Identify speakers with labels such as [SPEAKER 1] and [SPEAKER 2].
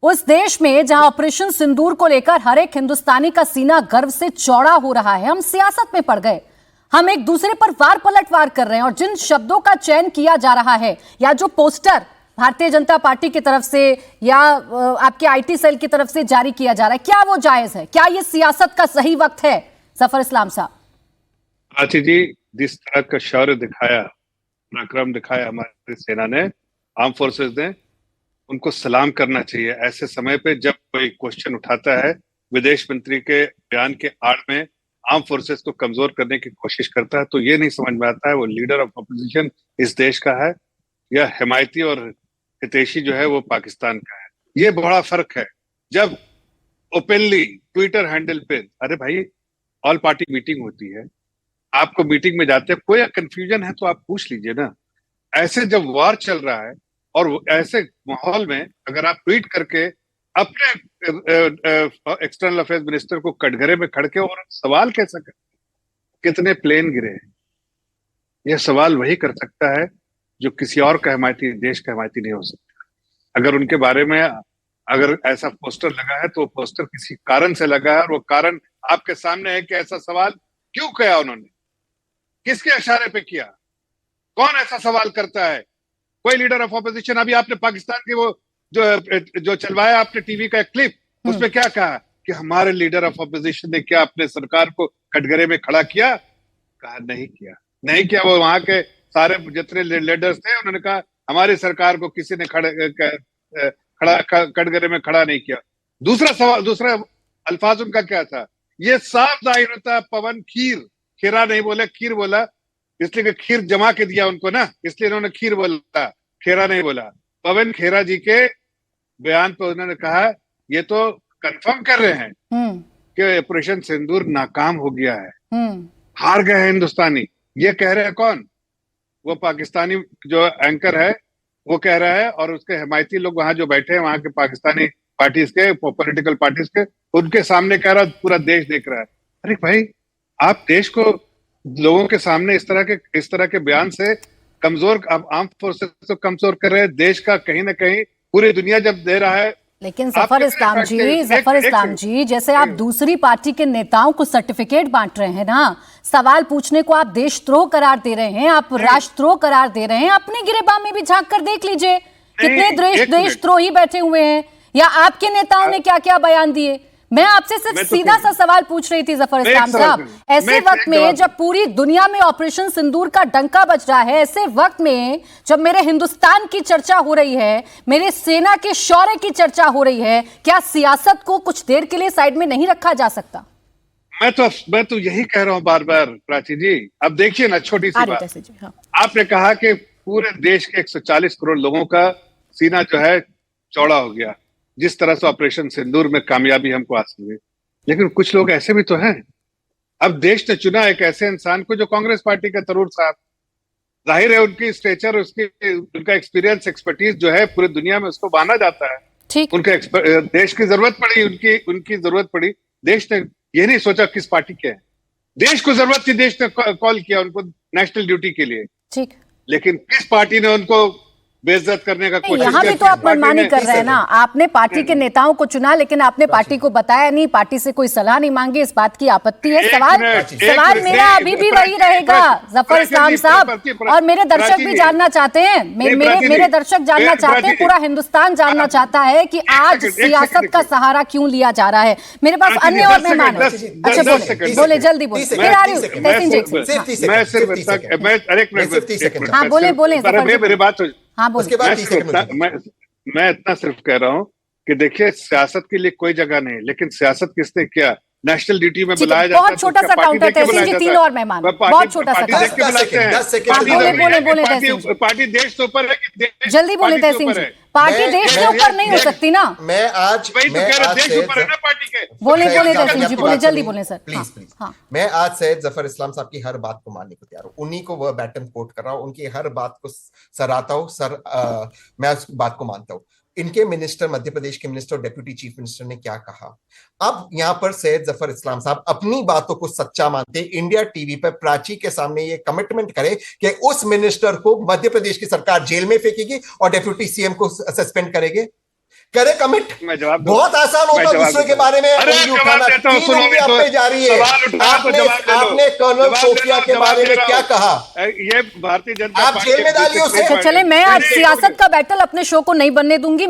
[SPEAKER 1] उस देश में जहां ऑपरेशन सिंदूर को लेकर हर एक हिंदुस्तानी का सीना गर्व से चौड़ा हो रहा है, हम सियासत में पड़ गए। हम एक दूसरे पर वार पलटवार कर रहे हैं और जिन शब्दों का चयन किया जा रहा है या जो पोस्टर भारतीय जनता पार्टी की तरफ से या आपके आईटी सेल की तरफ से जारी किया जा रहा है, क्या वो जायज है? क्या ये सियासत का सही वक्त है? जफर इस्लाम साहब।
[SPEAKER 2] प्राची जी, जिस तरह का शौर्य दिखाया, पराक्रम दिखाया हमारी सेना ने, आर्म फोर्सेस ने, उनको सलाम करना चाहिए। ऐसे समय पे जब कोई क्वेश्चन उठाता है, विदेश मंत्री के बयान के आड़ में आर्म फोर्सेस को कमजोर करने की कोशिश करता है, तो ये नहीं समझ में आता है वो लीडर ऑफ अपोजिशन इस देश का है या हिमायती और हितैषी जो है वो पाकिस्तान का है। ये बड़ा फर्क है। जब ओपनली ट्विटर हैंडल पे, अरे भाई ऑल पार्टी मीटिंग होती है, आपको मीटिंग में जाते हैं, कोई कंफ्यूजन है तो आप पूछ लीजिए ना। ऐसे जब वॉर चल रहा है और ऐसे माहौल में अगर आप ट्वीट करके अपने एक्सटर्नल अफेयर्स मिनिस्टर को कटघरे में खड़ के और सवाल कैसे कर, कितने प्लेन गिरे हैं, यह सवाल वही कर सकता है जो किसी और का हिमायती, देश का हिमायती नहीं हो सकता। अगर उनके बारे में अगर ऐसा पोस्टर लगा है तो वो पोस्टर किसी कारण से लगा है और वो कारण आपके सामने है कि ऐसा सवाल क्यों किया उन्होंने, किसके इशारे पे किया, कौन ऐसा सवाल करता है? कोई लीडर ऑफ ऑपोजिशन। अभी आपने पाकिस्तान की वो जो चलवाया आपने टीवी का क्लिप, उसमें क्या कहा कि हमारे लीडर ऑफ ऑपोजिशन ने क्या अपने सरकार को कटघरे में खड़ा किया? कहा नहीं किया, नहीं किया। वो वहां के सारे जितने लीडर्स थे उन्होंने कहा हमारी सरकार को किसी ने कटघरे में खड़ा नहीं किया। दूसरा सवाल, दूसरा अल्फाज उनका क्या था? ये साफ जाहिर होता, पवन खीरा नहीं बोले, खीर बोला, इसलिए कि खीर जमा के दिया उनको ना, इसलिए उन्होंने खीर बोला, खेरा नहीं बोला। पवन खेरा जी के बयान पर उन्होंने कहा ये तो कंफर्म कर रहे हैं कि ऑपरेशन सिंदूर नाकाम हो गया है, हार गए हैं हिंदुस्तानी। ये कह रहे हैं कौन? वो पाकिस्तानी जो एंकर है वो कह रहा है, और उसके हिमायती लोग वहां जो बैठे हैं, वहां के पाकिस्तानी पार्टीज के, पॉलिटिकल पार्टीज के, उनके सामने कह रहा, पूरा देश देख रहा है। अरे भाई, आप देश को लोगों के सामने इस तरह के बयान से कमजोर, आप आर्म फोर्सेस को कमजोर कर रहे हैं। देश का कहीं ना कहीं पूरी दुनिया जब दे रहा है।
[SPEAKER 1] लेकिन जफर इस्लाम जी, जैसे आप दूसरी पार्टी के नेताओं को सर्टिफिकेट बांट रहे हैं ना, सवाल पूछने को आप देशद्रोह करार दे रहे हैं, आप राष्ट्रद्रोह करार दे रहे हैं। अपने गिरेबान में भी झांक कर देख लीजिए कितने देशद्रोही बैठे हुए हैं, या आपके नेताओं ने क्या क्या बयान दिए। मैं आपसे सिर्फ सीधा सा सवाल पूछ रही थी जफर इस्लाम साहब, ऐसे वक्त में जब पूरी दुनिया में ऑपरेशन सिंदूर का डंका बज रहा है, ऐसे वक्त में जब मेरे हिंदुस्तान की चर्चा हो रही है, मेरे सेना के शौर्य की चर्चा हो रही है, क्या सियासत को कुछ देर के लिए साइड में नहीं रखा जा सकता?
[SPEAKER 2] मैं तो यही कह रहा हूं बार बार प्राची जी। अब देखिए ना, छोटी सी बात,
[SPEAKER 1] हाँ।
[SPEAKER 2] आपने कहा कि पूरे देश के 140 करोड़ लोगों का सीना जो है चौड़ा हो गया जिस तरह से ऑपरेशन सिंदूर में कामयाबी हमको हासिल हुई। लेकिन कुछ लोग ऐसे भी तो हैं। अब देश ने चुना एक ऐसे इंसान को जो कांग्रेस पार्टी का तरूर साहब, जाहिर है उनकी स्टेचर, उनका एक्सपीरियंस, एक्सपर्टीज जो है पूरी दुनिया में उसको माना जाता है। ठीक, उनके देश की जरूरत पड़ी, उनकी जरूरत पड़ी। देश ने ये नहीं सोचा किस पार्टी के हैं, देश को जरूरत थी, देश ने कॉल किया उनको नेशनल ड्यूटी के लिए। ठीक, लेकिन किस पार्टी ने उनको बेइज्जत करने का कोशिश?
[SPEAKER 1] यहाँ भी तो आप मनमानी कर रहे हैं ना। आपने पार्टी के नेताओं को चुना, लेकिन आपने पार्टी को बताया नहीं, पार्टी से कोई सलाह नहीं मांगी, इस बात की आपत्ति है। सवाल मेरा अभी भी वही रहेगा जफर इस्लाम साहब, और मेरे दर्शक भी जानना चाहते हैं, मेरे दर्शक जानना चाहते हैं, पूरा हिंदुस्तान जानना चाहता है कि आज सियासत का सहारा क्यों लिया जा रहा है। मेरे पास अन्य और मेहमान हैं। अच्छा बोले जल्दी बोले, फिर आ रही हूँ। हाँ बोले
[SPEAKER 2] मेरी बात।
[SPEAKER 1] हाँ,
[SPEAKER 2] उसके बाद मैं इतना सिर्फ कह रहा हूँ कि देखिए, सियासत के लिए कोई जगह नहीं, लेकिन सियासत किसने किया? नेशनल ड्यूटी में बुलाया जाता है।
[SPEAKER 1] बहुत छोटा सा काउंटर, तहसीन जी, 3 और मेहमान, बहुत छोटा सा। बोले
[SPEAKER 2] पार्टी देश से ऊपर है,
[SPEAKER 1] जल्दी बोले तहसीन जी। पार्टी देश के ऊपर नहीं हो सकती ना।
[SPEAKER 2] मैं आज देश ऊपर है ना पार्टी के।
[SPEAKER 1] बोले तहसीन जी, बोले जल्दी बोले सर,
[SPEAKER 3] प्लीज। मैं आज सैयद जफर इस्लाम साहब की हर बात को मानने को तैयार हूँ, उन्हीं को वह बैटन कोट कर रहा हूँ, उनकी हर बात को सराहता हूँ सर। मैं उस बात को मानता हूँ। इनके मिनिस्टर, मध्य प्रदेश के मिनिस्टर और डेप्यूटी चीफ मिनिस्टर ने क्या कहा। अब यहां पर सैयद जफर इस्लाम साहब अपनी बातों को सच्चा मानते, इंडिया टीवी पर प्राची के सामने ये कमिटमेंट करे कि उस मिनिस्टर को मध्य प्रदेश की सरकार जेल में फेंकेगी और डेप्यूटी सीएम को सस्पेंड करेगी। करे कमिट।
[SPEAKER 2] मैं जवाब दूं?
[SPEAKER 3] बहुत आसान
[SPEAKER 2] मैं
[SPEAKER 3] होता
[SPEAKER 2] जवाब
[SPEAKER 3] दूसरे के
[SPEAKER 2] देता
[SPEAKER 3] बारे में
[SPEAKER 2] अरे
[SPEAKER 3] उंगली
[SPEAKER 2] जवाब
[SPEAKER 3] उठाना।
[SPEAKER 2] देता हूं,
[SPEAKER 3] 3
[SPEAKER 2] सुनो
[SPEAKER 3] उंगली
[SPEAKER 2] नहीं
[SPEAKER 3] आप
[SPEAKER 2] तो
[SPEAKER 3] पे जा रही है।
[SPEAKER 2] सवाल उठाओ तो जवाब दे दो।
[SPEAKER 3] आपने कर्नल
[SPEAKER 2] जवाब दे
[SPEAKER 3] सोफिया
[SPEAKER 2] दो,
[SPEAKER 3] के
[SPEAKER 2] जवाब
[SPEAKER 3] बारे
[SPEAKER 2] दे
[SPEAKER 3] में
[SPEAKER 2] रहा
[SPEAKER 3] क्या
[SPEAKER 2] हूं।
[SPEAKER 3] कहा?
[SPEAKER 2] ये भारतीय जनता
[SPEAKER 3] आप
[SPEAKER 2] पार्टी
[SPEAKER 3] जेल में डालिए उसे।
[SPEAKER 1] अच्छा चले, मैं आज सियासत का बैटल अपने शो को नहीं बनने दूंगी।